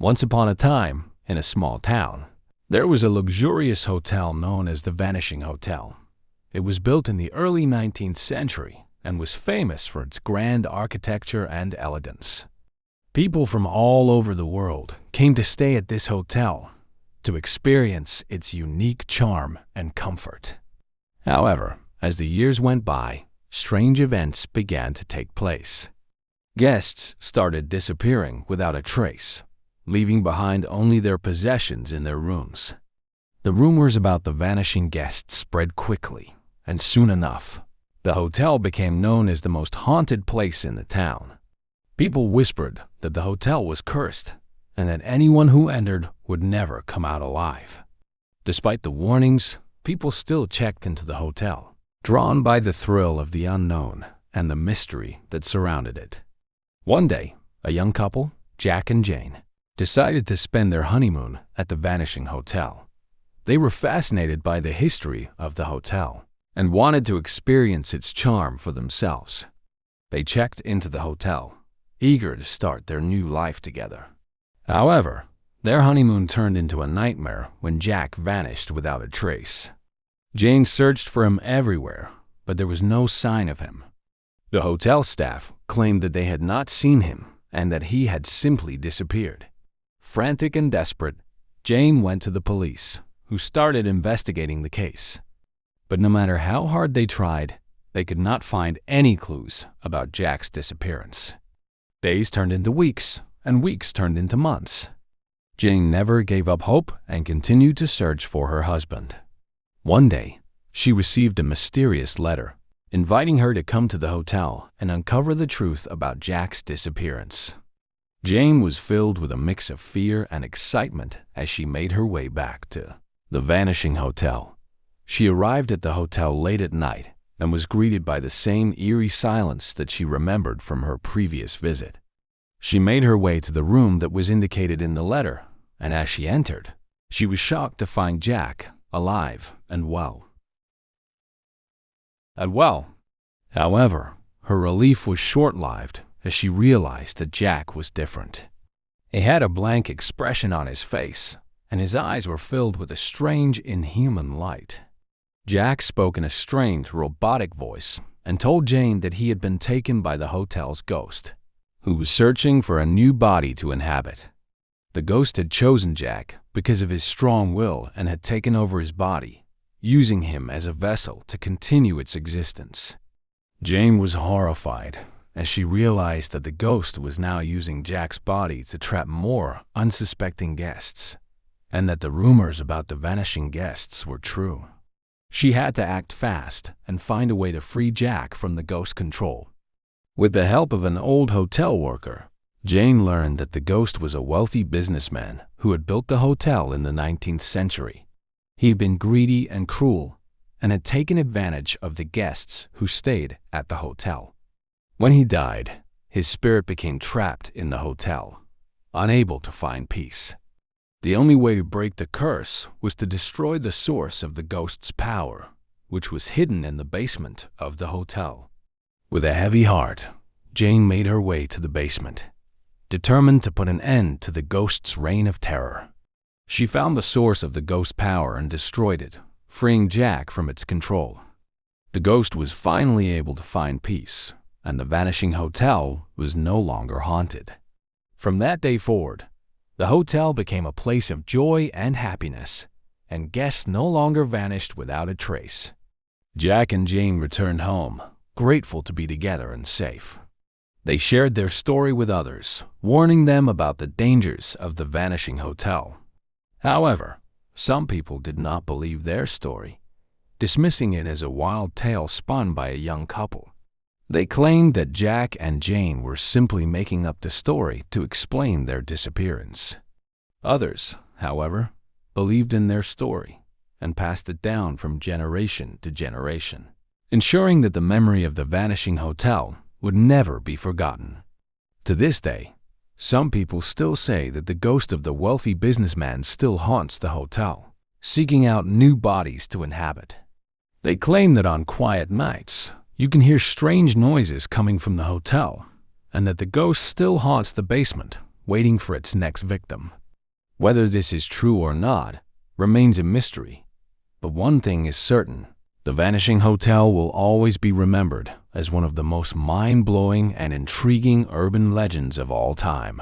Once upon a time, in a small town, there was a luxurious hotel known as the Vanishing Hotel. It was built in the early 19th century and was famous for its grand architecture and elegance. People from all over the world came to stay at this hotel to experience its unique charm and comfort. However, as the years went by, strange events began to take place. Guests started disappearing without a trace, leaving behind only their possessions in their rooms. The rumors about the vanishing guests spread quickly, and soon enough, the hotel became known as the most haunted place in the town. People whispered that the hotel was cursed and that anyone who entered would never come out alive. Despite the warnings, people still checked into the hotel, drawn by the thrill of the unknown and the mystery that surrounded it. One day, a young couple, Jack and Jane, decided to spend their honeymoon at the Vanishing Hotel. They were fascinated by the history of the hotel and wanted to experience its charm for themselves. They checked into the hotel, eager to start their new life together. However, their honeymoon turned into a nightmare when Jack vanished without a trace. Jane searched for him everywhere, but there was no sign of him. The hotel staff claimed that they had not seen him and that he had simply disappeared. Frantic and desperate, Jane went to the police, who started investigating the case. But no matter how hard they tried, they could not find any clues about Jack's disappearance. Days turned into weeks, and weeks turned into months. Jane never gave up hope and continued to search for her husband. One day, she received a mysterious letter inviting her to come to the hotel and uncover the truth about Jack's disappearance. Jane was filled with a mix of fear and excitement as she made her way back to the Vanishing Hotel. She arrived at the hotel late at night and was greeted by the same eerie silence that she remembered from her previous visit. She made her way to the room that was indicated in the letter, and as she entered, she was shocked to find Jack alive and well. However, her relief was short-lived as she realized that Jack was different. He had a blank expression on his face, and his eyes were filled with a strange, inhuman light. Jack spoke in a strange, robotic voice and told Jane that he had been taken by the hotel's ghost, who was searching for a new body to inhabit. The ghost had chosen Jack because of his strong will and had taken over his body, using him as a vessel to continue its existence. Jane was horrified as she realized that the ghost was now using Jack's body to trap more unsuspecting guests, and that the rumors about the vanishing guests were true. She had to act fast and find a way to free Jack from the ghost's control. With the help of an old hotel worker, Jane learned that the ghost was a wealthy businessman who had built the hotel in the 19th century. He had been greedy and cruel and had taken advantage of the guests who stayed at the hotel. When he died, his spirit became trapped in the hotel, unable to find peace. The only way to break the curse was to destroy the source of the ghost's power, which was hidden in the basement of the hotel. With a heavy heart, Jane made her way to the basement, determined to put an end to the ghost's reign of terror. She found the source of the ghost's power and destroyed it, freeing Jack from its control. The ghost was finally able to find peace, and the Vanishing Hotel was no longer haunted. From that day forward, the hotel became a place of joy and happiness, and guests no longer vanished without a trace. Jack and Jane returned home, grateful to be together and safe. They shared their story with others, warning them about the dangers of the Vanishing Hotel. However, some people did not believe their story, dismissing it as a wild tale spun by a young couple. They claimed that Jack and Jane were simply making up the story to explain their disappearance. Others, however, believed in their story and passed it down from generation to generation, ensuring that the memory of the Vanishing Hotel would never be forgotten. To this day, some people still say that the ghost of the wealthy businessman still haunts the hotel, seeking out new bodies to inhabit. They claim that on quiet nights, you can hear strange noises coming from the hotel, and that the ghost still haunts the basement, waiting for its next victim. Whether this is true or not remains a mystery, but one thing is certain: the Vanishing Hotel will always be remembered as one of the most mind-blowing and intriguing urban legends of all time.